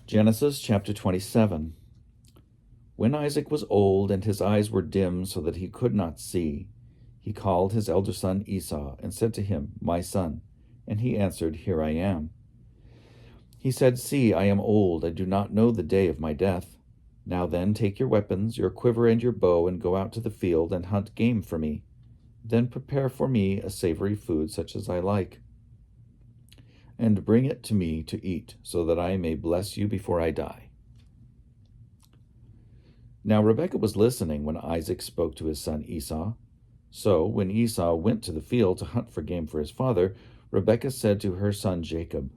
Genesis chapter 27. When Isaac was old and his eyes were dim so that he could not see, he called his elder son Esau and said to him, "My son." And he answered, "Here I am." He said, "See, I am old, I do not know the day of my death. Now then, take your weapons, your quiver and your bow, and go out to the field and hunt game for me. Then prepare for me a savory food such as I like, and bring it to me to eat, so that I may bless you before I die." Now Rebekah was listening when Isaac spoke to his son Esau. So when Esau went to the field to hunt for game for his father, Rebekah said to her son Jacob,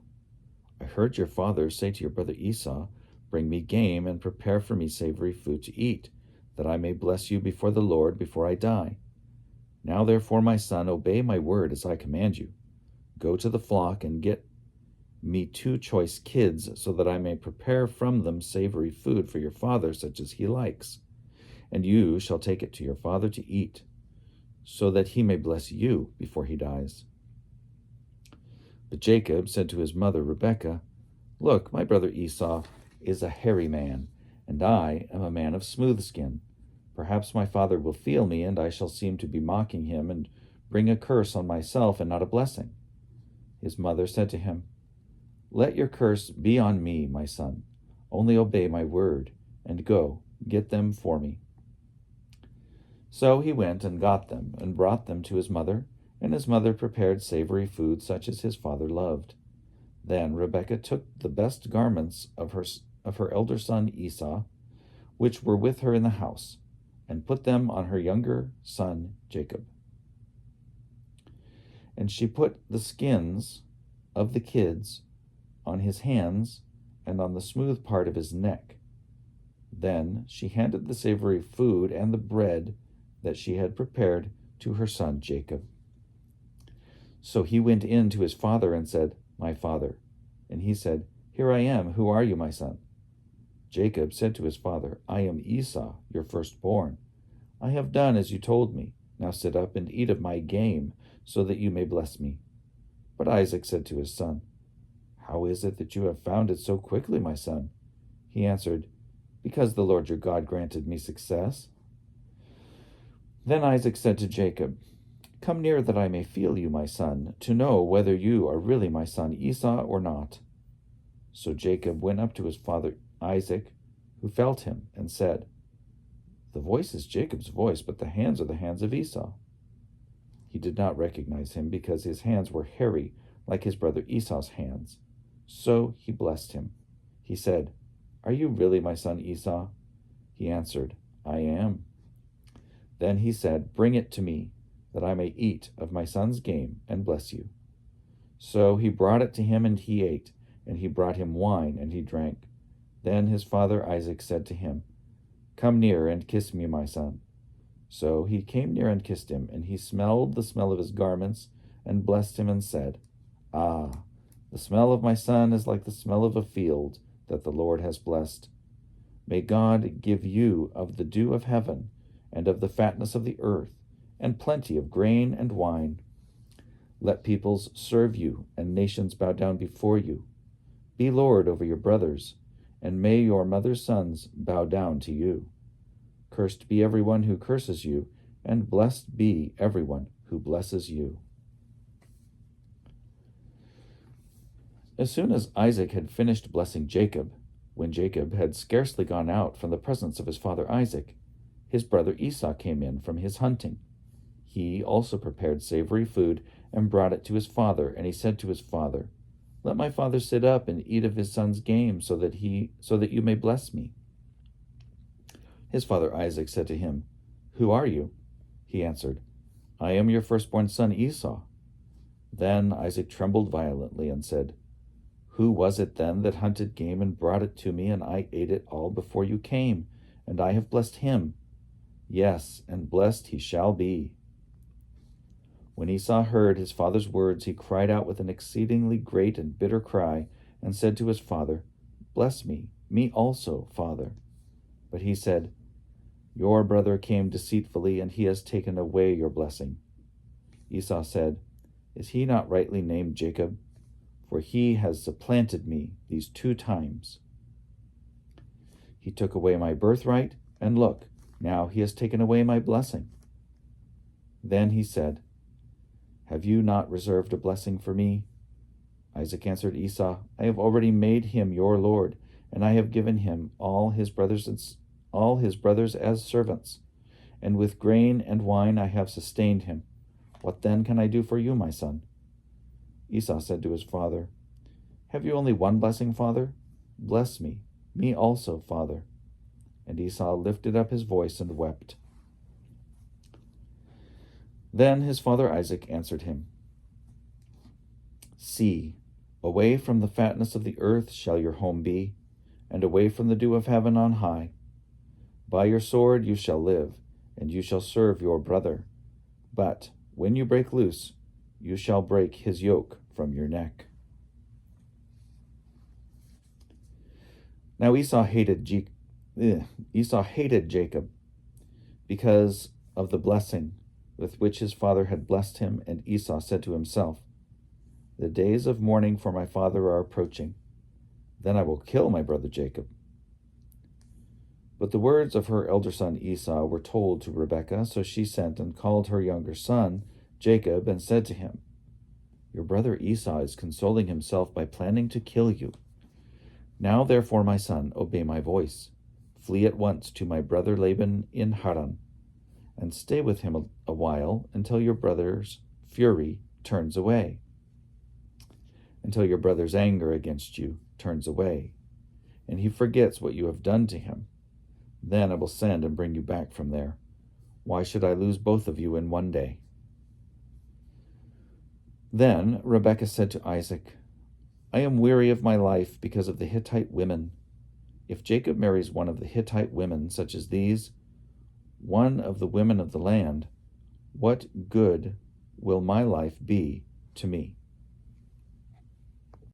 "I heard your father say to your brother Esau, 'Bring me game and prepare for me savory food to eat, that I may bless you before the Lord before I die.' Now therefore, my son, obey my word as I command you. Go to the flock and get me 2 choice kids, so that I may prepare from them savory food for your father such as he likes. And you shall take it to your father to eat, so that he may bless you before he dies." But Jacob said to his mother Rebekah, "Look, my brother Esau is a hairy man, and I am a man of smooth skin. Perhaps my father will feel me, and I shall seem to be mocking him and bring a curse on myself and not a blessing." His mother said to him, "Let your curse be on me, my son. Only obey my word, and go, get them for me." So he went and got them, and brought them to his mother, and his mother prepared savory food such as his father loved. Then Rebekah took the best garments of her elder son Esau, which were with her in the house, and put them on her younger son Jacob. And she put the skins of the kids on his hands and on the smooth part of his neck. Then she handed the savory food and the bread that she had prepared to her son Jacob. So he went in to his father and said, "My father." And he said, "Here I am. Who are you, my son?" Jacob said to his father, "I am Esau, your firstborn. I have done as you told me. Now sit up and eat of my game, so that you may bless me." But Isaac said to his son, "How is it that you have found it so quickly, my son?" He answered, "Because the Lord your God granted me success." Then Isaac said to Jacob, "Come near that I may feel you, my son, to know whether you are really my son Esau or not." So Jacob went up to his father Isaac, who felt him, and said, "The voice is Jacob's voice, but the hands are the hands of Esau." He did not recognize him, because his hands were hairy like his brother Esau's hands. So he blessed him. He said, "Are you really my son Esau?" He answered, "I am." Then he said, "Bring it to me, that I may eat of my son's game and bless you." So he brought it to him, and he ate, and he brought him wine, and he drank. Then his father Isaac said to him, "Come near and kiss me, my son." So he came near and kissed him, and he smelled the smell of his garments, and blessed him, and said, "Ah, the smell of my son is like the smell of a field that the Lord has blessed. May God give you of the dew of heaven, and of the fatness of the earth, and plenty of grain and wine. Let peoples serve you, and nations bow down before you. Be Lord over your brothers, and may your mother's sons bow down to you. Cursed be everyone who curses you, and blessed be everyone who blesses you." As soon as Isaac had finished blessing Jacob, when Jacob had scarcely gone out from the presence of his father Isaac, his brother Esau came in from his hunting. He also prepared savory food and brought it to his father, and he said to his father, "Let my father sit up and eat of his son's game, so that you may bless me." His father Isaac said to him, "Who are you?" He answered, "I am your firstborn son Esau." Then Isaac trembled violently and said, "Who was it then that hunted game and brought it to me, and I ate it all before you came, and I have blessed him? Yes, and blessed he shall be." When Esau heard his father's words, he cried out with an exceedingly great and bitter cry, and said to his father, "Bless me, me also, father." But he said, "Your brother came deceitfully, and he has taken away your blessing." Esau said, "Is he not rightly named Jacob? For he has supplanted me these 2 times." He took away my birthright, and look, now he has taken away my blessing." Then he said, "Have you not reserved a blessing for me?" Isaac answered Esau, "I have already made him your lord, and I have given him all his brothers as servants, and with grain and wine I have sustained him. What then can I do for you, my son?" Esau said to his father, "Have you only one blessing, father? Bless me also, father." And Esau lifted up his voice and wept. Then his father Isaac answered him, "See, away from the fatness of the earth shall your home be, and away from the dew of heaven on high. By your sword you shall live, and you shall serve your brother. But when you break loose, you shall break his yoke from your neck." Now Esau hated Jacob because of the blessing with which his father had blessed him, and Esau said to himself, "The days of mourning for my father are approaching. Then I will kill my brother Jacob." But the words of her elder son Esau were told to Rebekah, so she sent and called her younger son Jacob and said to him, "Your brother Esau is consoling himself by planning to kill you. Now therefore, my son, obey my voice. Flee at once to my brother Laban in Haran, and stay with him a while until your brother's fury turns away, until your brother's anger against you turns away, and he forgets what you have done to him. Then I will send and bring you back from there. Why should I lose both of you in one day?" Then Rebekah said to Isaac, "I am weary of my life because of the Hittite women. If Jacob marries one of the Hittite women, such as these, one of the women of the land, what good will my life be to me?"